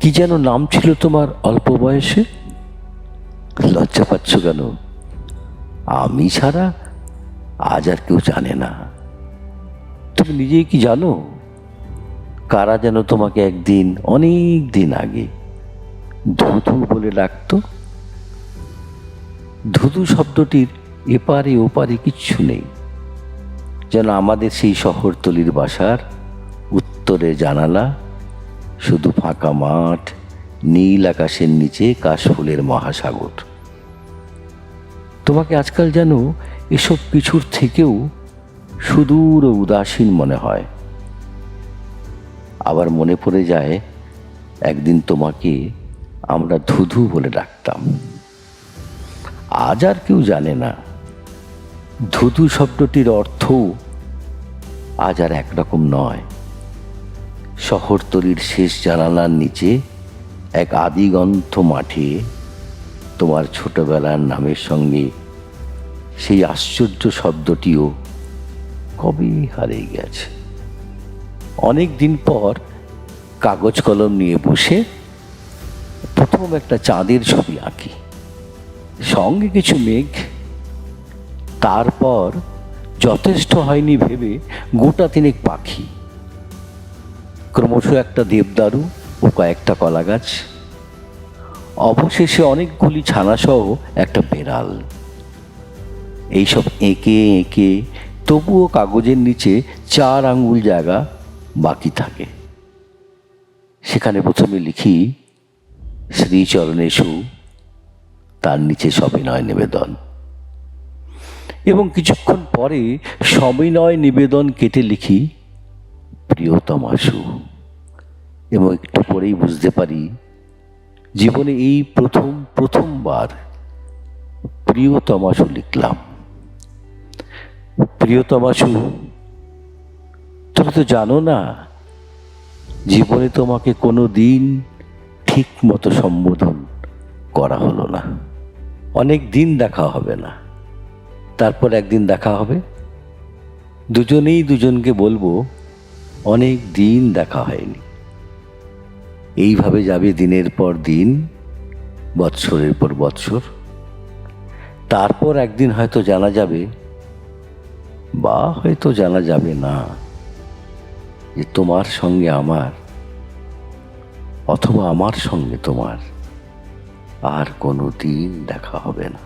কি যেন নাম ছিল তোমার অল্প বয়সে? লজ্জা পাচ্ছ কেন? আমি ছাড়া আজ আর কেউ জানে না। তুমি নিজেই কি জানো কারা যেন তোমাকে একদিন, অনেক দিন আগে ধুধু বলে ডাকতো? ধুধু শব্দটির এপারে ওপারে কিচ্ছু নেই, যেন আমাদের সেই শহরতলির বাসার উত্তরে জানালা, শুধু ফাঁকা মাঠ, নীল আকাশের নিচে কাশফুলের মহাসাগর। তোমাকে আজকাল যেন এসব কিছুর থেকেও সুদূর ও উদাসীন মনে হয়। আবার মনে পড়ে যায় একদিন তোমাকে আমরা ধুধু বলে ডাকতাম। আজ আর কেউ জানে না ধুধু শব্দটির অর্থ আজ আর একরকম নয়। শহরতলির শেষ জানালার নিচে এক আদিগন্ত মাঠে তোমার ছোটবেলার নামের সঙ্গে সেই আশ্চর্য শব্দটিও কবে হারিয়ে গেছে। অনেক দিন পর কাগজ কলম নিয়ে বসে প্রথম একটা চাঁদের ছবি আঁকি, সঙ্গে কিছু মেঘ। তারপর যথেষ্ট হয়নি ভেবে গোটা তিনেক পাখি, ক্রমশ একটা দেবদারু ও কয়েকটা কলা গাছ, অবশেষে অনেকগুলি ছানাসহ একটা বেড়াল। এইসব এঁকে এঁকে তবুও কাগজের নিচে 4 আঙ্গুল জায়গা বাকি থাকে। সেখানে প্রথমে লিখি শ্রীচরণেষু, তার নিচে সবিনয় নিবেদন, এবং কিছুক্ষণ পরে সবিনয় নিবেদন কেটে লিখি প্রিয়তমাশু। এবং একটু পরেই বুঝতে পারি জীবনে এই প্রথমবার প্রিয়তমাশু লিখলাম। প্রিয়তমাশু, তুমি তো জানো না জীবনে তোমাকে কোনো দিন ঠিক মতো সম্বোধন করা হলো না। অনেক দিন দেখা হবে না, তারপর একদিন দেখা হবে, দুজনেই দুজনকে বলবো অনেক দিন দেখা হয়নি। এইভাবে যাবে দিনের পর দিন, বৎসরের পর বৎসর। তারপর একদিন হয়তো জানা যাবে, বা হয়তো জানা যাবে না, যে তোমার সঙ্গে আমার, অথবা আমার সঙ্গে তোমার আর কোনো দিন দেখা হবে না।